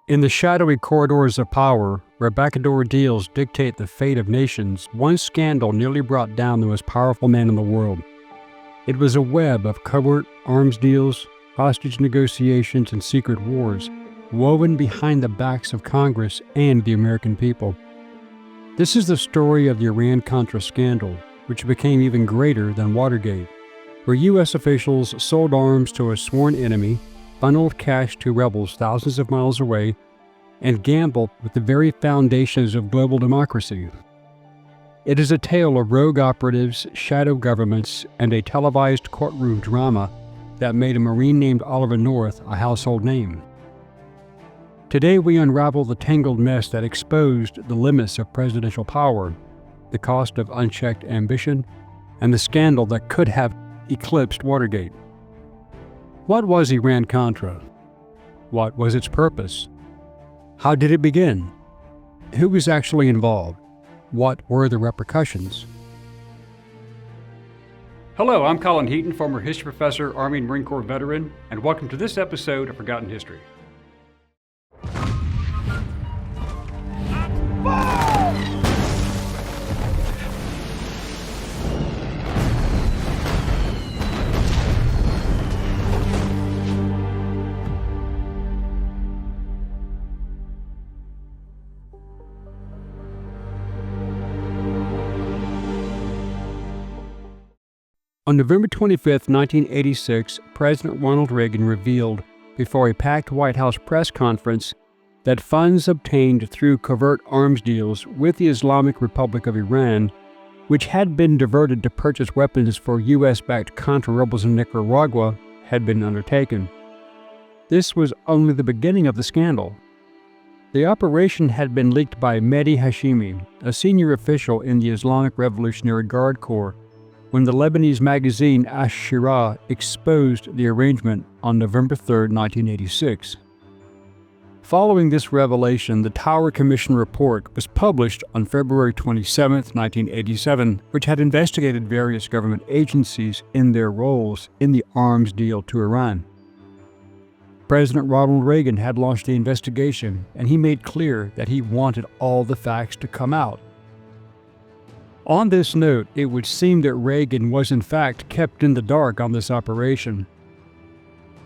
In the shadowy corridors of power, where backdoor deals dictate the fate of nations, one scandal nearly brought down the most powerful man in the world. It was a web of covert arms deals, hostage negotiations, and secret wars, woven behind the backs of Congress and the American people. This is the story of the Iran-Contra Scandal, which became even greater than Watergate, where U.S. officials sold arms to a sworn enemy, funneled cash to rebels thousands of miles away, and gambled with the very foundations of global democracy. It is a tale of rogue operatives, shadow governments, and a televised courtroom drama that made a Marine named Oliver North a household name. Today we unravel the tangled mess that exposed the limits of presidential power, the cost of unchecked ambition, and the scandal that could have eclipsed Watergate. What was Iran-Contra? What was its purpose? How did it begin? Who was actually involved? What were the repercussions? Hello, I'm Colin Heaton, former history professor, Army and Marine Corps veteran, and welcome to this episode of Forgotten History. On November 25, 1986, President Ronald Reagan revealed before a packed White House press conference that funds obtained through covert arms deals with the Islamic Republic of Iran, which had been diverted to purchase weapons for U.S.-backed Contra rebels in Nicaragua, had been undertaken. This was only the beginning of the scandal. The operation had been leaked by Mehdi Hashemi, a senior official in the Islamic Revolutionary Guard Corps, when the Lebanese magazine Ash-Shira exposed the arrangement on November 3, 1986. Following this revelation, the Tower Commission report was published on February 27, 1987, which had investigated various government agencies in their roles in the arms deal to Iran. President Ronald Reagan had launched the investigation, and he made clear that he wanted all the facts to come out. On this note, it would seem that Reagan was in fact kept in the dark on this operation.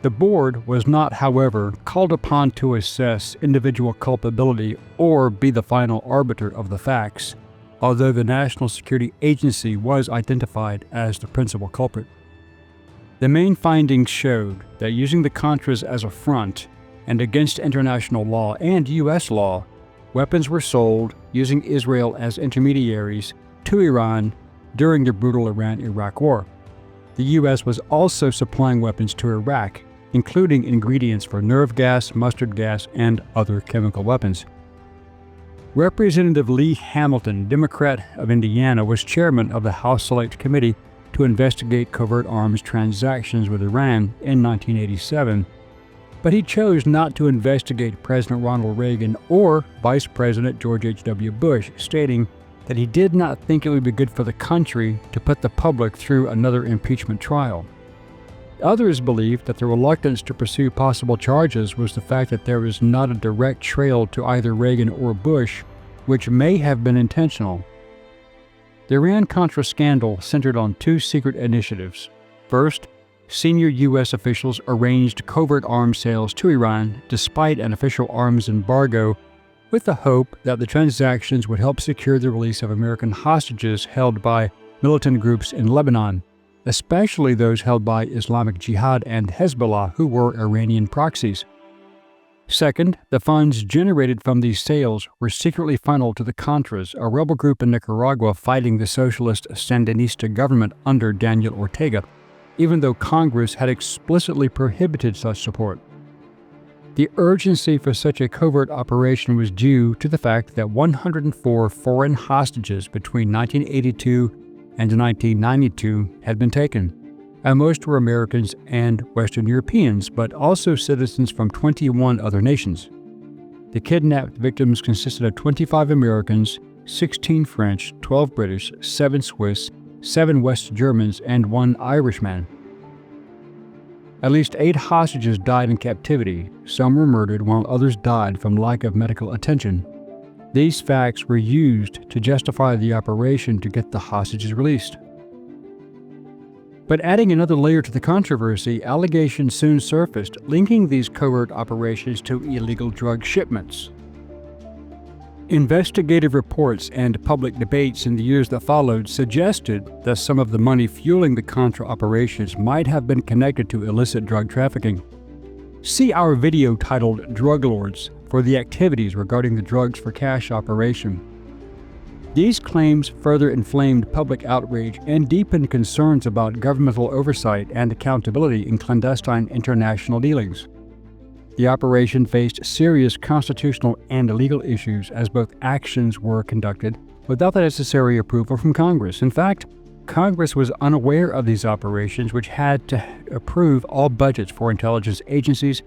The board was not, however, called upon to assess individual culpability or be the final arbiter of the facts, although the National Security Agency was identified as the principal culprit. The main findings showed that using the Contras as a front and against international law and U.S. law, weapons were sold using Israel as intermediaries to Iran during the brutal Iran-Iraq War. The U.S. was also supplying weapons to Iraq, including ingredients for nerve gas, mustard gas, and other chemical weapons. Representative Lee Hamilton, Democrat of Indiana, was chairman of the House Select Committee to investigate covert arms transactions with Iran in 1987, but he chose not to investigate President Ronald Reagan or Vice President George H.W. Bush, stating that he did not think it would be good for the country to put the public through another impeachment trial. Others believed that the reluctance to pursue possible charges was the fact that there was not a direct trail to either Reagan or Bush, which may have been intentional. The Iran-Contra scandal centered on two secret initiatives. First, senior U.S. officials arranged covert arms sales to Iran despite an official arms embargo, with the hope that the transactions would help secure the release of American hostages held by militant groups in Lebanon, especially those held by Islamic Jihad and Hezbollah, who were Iranian proxies. Second, the funds generated from these sales were secretly funneled to the Contras, a rebel group in Nicaragua fighting the socialist Sandinista government under Daniel Ortega, even though Congress had explicitly prohibited such support. The urgency for such a covert operation was due to the fact that 104 foreign hostages between 1982 and 1992 had been taken, and most were Americans and Western Europeans, but also citizens from 21 other nations. The kidnapped victims consisted of 25 Americans, 16 French, 12 British, 7 Swiss, 7 West Germans, and 1 Irishman. At least 8 hostages died in captivity. Some were murdered, while others died from lack of medical attention. These facts were used to justify the operation to get the hostages released. But adding another layer to the controversy, allegations soon surfaced linking these covert operations to illegal drug shipments. Investigative reports and public debates in the years that followed suggested that some of the money fueling the Contra operations might have been connected to illicit drug trafficking. See our video titled Drug Lords for the activities regarding the drugs for cash operation. These claims further inflamed public outrage and deepened concerns about governmental oversight and accountability in clandestine international dealings. The operation faced serious constitutional and legal issues as both actions were conducted without the necessary approval from Congress. In fact, Congress was unaware of these operations, which had to approve all budgets for intelligence agencies,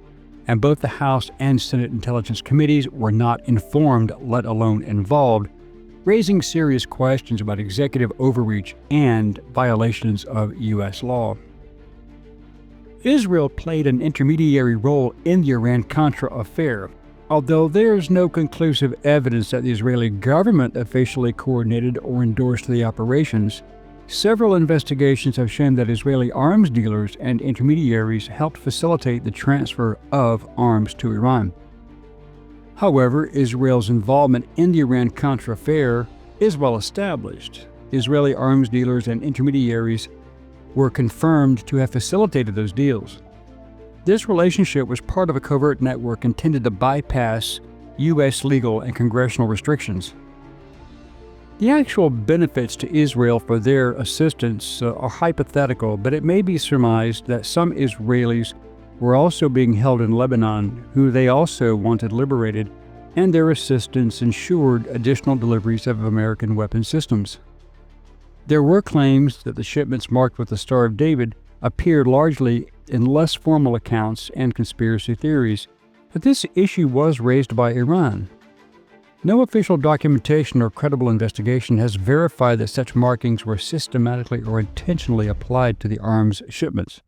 and both the House and Senate Intelligence Committees were not informed, let alone involved, raising serious questions about executive overreach and violations of U.S. law. Israel played an intermediary role in the Iran-Contra Affair, although there's no conclusive evidence that the Israeli government officially coordinated or endorsed the operations. Several investigations have shown that Israeli arms dealers and intermediaries helped facilitate the transfer of arms to Iran. However, Israel's involvement in the Iran-Contra Affair is well established. Israeli arms dealers and intermediaries were confirmed to have facilitated those deals. This relationship was part of a covert network intended to bypass U.S. legal and congressional restrictions. The actual benefits to Israel for their assistance are hypothetical, but it may be surmised that some Israelis were also being held in Lebanon, who they also wanted liberated, and their assistance ensured additional deliveries of American weapon systems. There were claims that the shipments marked with the Star of David appeared largely in less formal accounts and conspiracy theories, but this issue was raised by Iran. No official documentation or credible investigation has verified that such markings were systematically or intentionally applied to the arms shipments.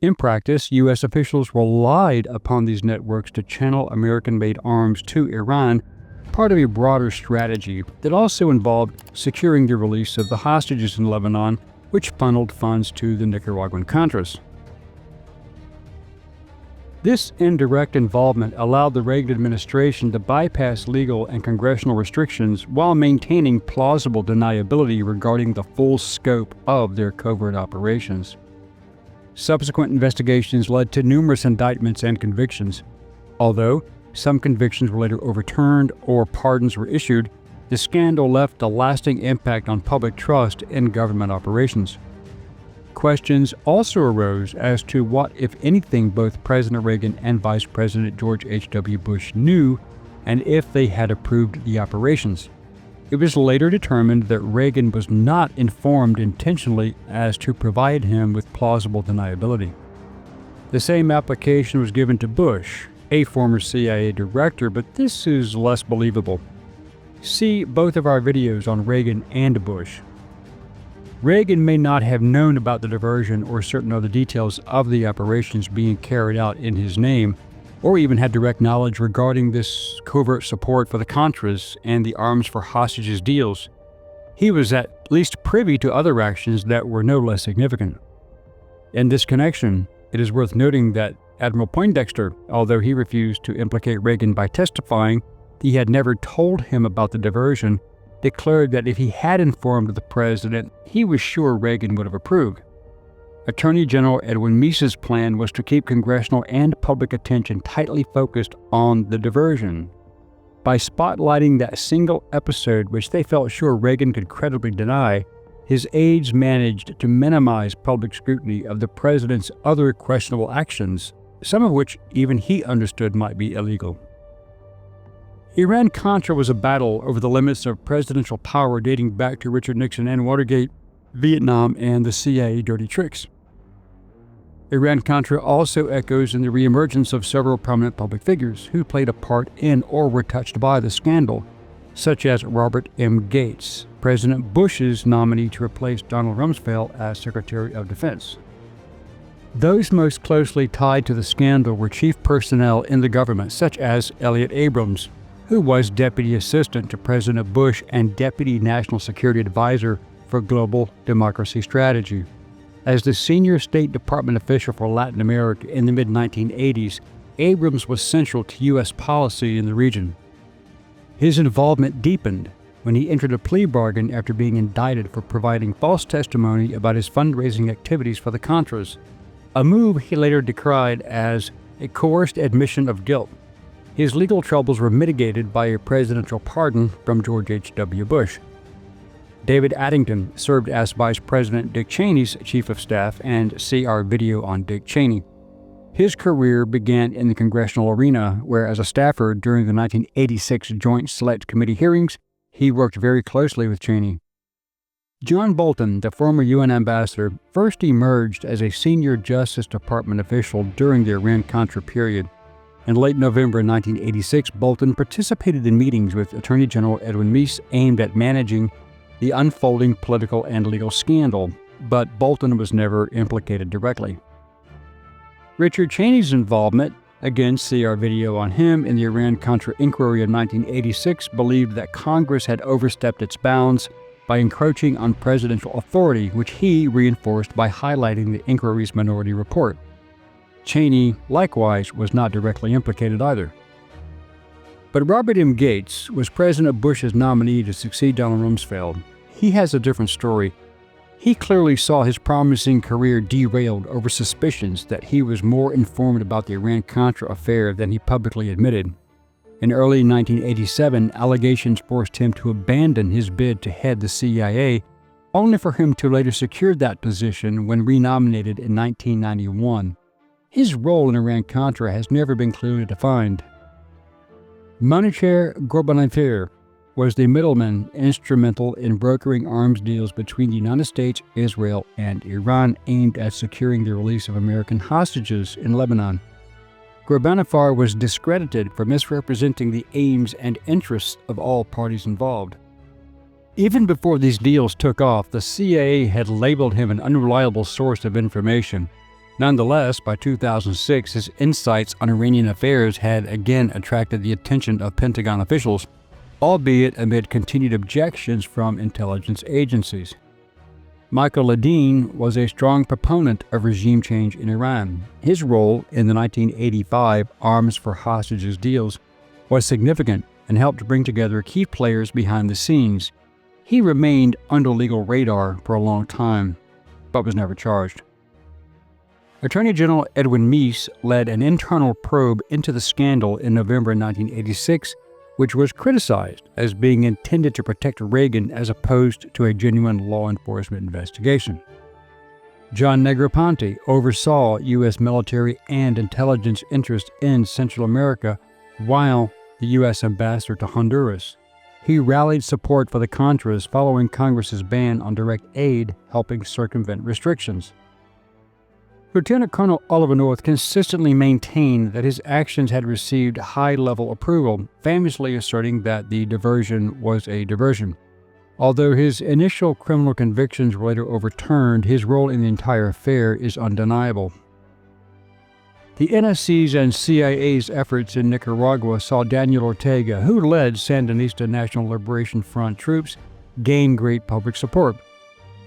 In practice, U.S. officials relied upon these networks to channel American-made arms to Iran, part of a broader strategy that also involved securing the release of the hostages in Lebanon, which funneled funds to the Nicaraguan Contras. This indirect involvement allowed the Reagan administration to bypass legal and congressional restrictions while maintaining plausible deniability regarding the full scope of their covert operations. Subsequent investigations led to numerous indictments and convictions. Although some convictions were later overturned or pardons were issued, the scandal left a lasting impact on public trust in government operations. Questions also arose as to what, if anything, both President Reagan and Vice President George H.W. Bush knew, and if they had approved the operations. It was later determined that Reagan was not informed intentionally as to provide him with plausible deniability. The same application was given to Bush, a former CIA director, but this is less believable. See both of our videos on Reagan and Bush. Reagan may not have known about the diversion or certain other details of the operations being carried out in his name, or even had direct knowledge regarding this covert support for the Contras and the arms for hostages deals. He was at least privy to other actions that were no less significant. In this connection, it is worth noting that Admiral Poindexter, although he refused to implicate Reagan by testifying that he had never told him about the diversion, declared that if he had informed the president, he was sure Reagan would have approved. Attorney General Edwin Meese's plan was to keep congressional and public attention tightly focused on the diversion. By spotlighting that single episode, which they felt sure Reagan could credibly deny, his aides managed to minimize public scrutiny of the president's other questionable actions, some of which even he understood might be illegal. Iran-Contra was a battle over the limits of presidential power dating back to Richard Nixon and Watergate, Vietnam, and the CIA dirty tricks. Iran-Contra also echoes in the reemergence of several prominent public figures who played a part in or were touched by the scandal, such as Robert M. Gates, President Bush's nominee to replace Donald Rumsfeld as Secretary of Defense. Those most closely tied to the scandal were chief personnel in the government, such as Elliott Abrams, who was Deputy Assistant to President Bush and Deputy National Security Advisor for Global Democracy Strategy. As the senior State Department official for Latin America in the mid-1980s, Abrams was central to U.S. policy in the region. His involvement deepened when he entered a plea bargain after being indicted for providing false testimony about his fundraising activities for the Contras, a move he later decried as a coerced admission of guilt. His legal troubles were mitigated by a presidential pardon from George H.W. Bush. David Addington served as Vice President Dick Cheney's Chief of Staff, and see our video on Dick Cheney. His career began in the congressional arena, where as a staffer during the 1986 Joint Select Committee hearings, he worked very closely with Cheney. John Bolton, the former UN ambassador, first emerged as a senior Justice Department official during the Iran-Contra period. In late November 1986, Bolton participated in meetings with Attorney General Edwin Meese aimed at managing the unfolding political and legal scandal, but Bolton was never implicated directly. Richard Cheney's involvement, again see our video on him, in the Iran-Contra inquiry of 1986, believed that Congress had overstepped its bounds by encroaching on presidential authority, which he reinforced by highlighting the inquiry's minority report. Cheney, likewise, was not directly implicated either. But Robert M. Gates was President Bush's nominee to succeed Donald Rumsfeld. He has a different story. He clearly saw his promising career derailed over suspicions that he was more informed about the Iran-Contra affair than he publicly admitted. In early 1987, allegations forced him to abandon his bid to head the CIA, only for him to later secure that position when renominated in 1991. His role in Iran-Contra has never been clearly defined. Monicher Gorbachev was the middleman instrumental in brokering arms deals between the United States, Israel, and Iran aimed at securing the release of American hostages in Lebanon. Gorbachev was discredited for misrepresenting the aims and interests of all parties involved. Even before these deals took off, the CIA had labeled him an unreliable source of information. Nonetheless, by 2006, his insights on Iranian affairs had again attracted the attention of Pentagon officials, albeit amid continued objections from intelligence agencies. Michael Ledeen was a strong proponent of regime change in Iran. His role in the 1985 Arms for Hostages deals was significant and helped bring together key players behind the scenes. He remained under legal radar for a long time, but was never charged. Attorney General Edwin Meese led an internal probe into the scandal in November 1986, which was criticized as being intended to protect Reagan as opposed to a genuine law enforcement investigation. John Negroponte oversaw U.S. military and intelligence interests in Central America while the U.S. ambassador to Honduras. He rallied support for the Contras following Congress's ban on direct aid, helping circumvent restrictions. Lieutenant Colonel Oliver North consistently maintained that his actions had received high-level approval, famously asserting that the diversion was a diversion. Although his initial criminal convictions were later overturned, his role in the entire affair is undeniable. The NSC's and CIA's efforts in Nicaragua saw Daniel Ortega, who led Sandinista National Liberation Front troops, gain great public support,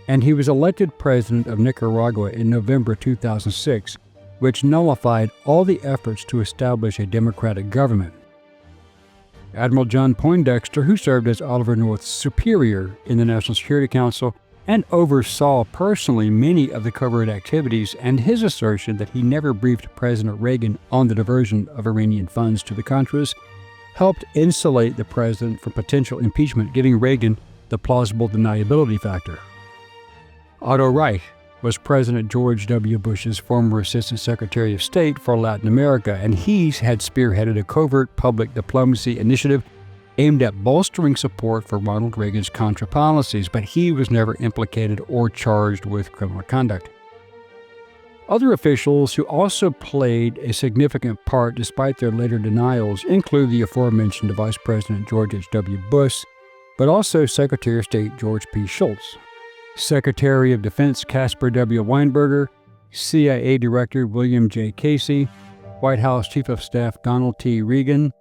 and he was elected president of Nicaragua in November 2006, which nullified all the efforts to establish a democratic government. Admiral John Poindexter, who served as Oliver North's superior in the National Security Council and oversaw personally many of the covert activities, and his assertion that he never briefed President Reagan on the diversion of Iranian funds to the Contras, helped insulate the president from potential impeachment, giving Reagan the plausible deniability factor. Otto Reich was President George W. Bush's former Assistant Secretary of State for Latin America, and he had spearheaded a covert public diplomacy initiative aimed at bolstering support for Ronald Reagan's Contra policies, but he was never implicated or charged with criminal conduct. Other officials who also played a significant part despite their later denials include the aforementioned Vice President George H.W. Bush, but also Secretary of State George P. Shultz, Secretary of Defense Caspar W. Weinberger, CIA Director William J. Casey, White House Chief of Staff Donald T. Reagan,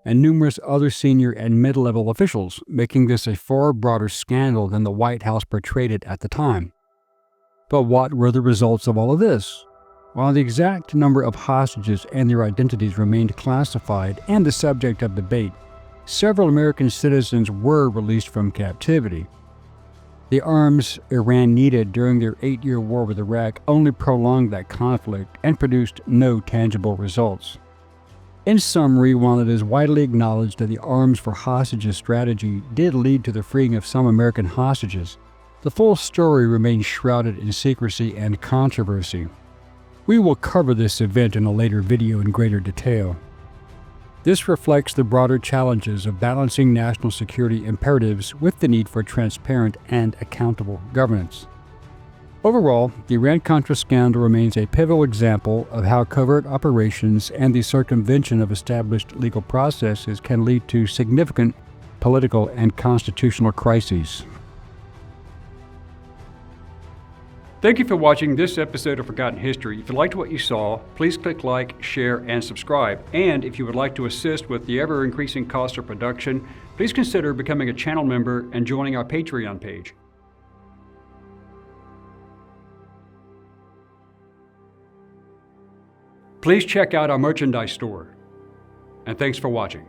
and numerous other senior and mid-level officials, making this a far broader scandal than the White House portrayed it at the time. But what were the results of all of this? While the exact number of hostages and their identities remained classified and the subject of debate, several American citizens were released from captivity. The arms Iran needed during their 8-year war with Iraq only prolonged that conflict and produced no tangible results. In summary, while it is widely acknowledged that the arms for hostages strategy did lead to the freeing of some American hostages, the full story remains shrouded in secrecy and controversy. We will cover this event in a later video in greater detail. This reflects the broader challenges of balancing national security imperatives with the need for transparent and accountable governance. Overall, the Iran-Contra Scandal remains a pivotal example of how covert operations and the circumvention of established legal processes can lead to significant political and constitutional crises. Thank you for watching this episode of Forgotten History. If you liked what you saw, please click like, share, and subscribe. And if you would like to assist with the ever-increasing cost of production, please consider becoming a channel member and joining our Patreon page. Please check out our merchandise store. And thanks for watching.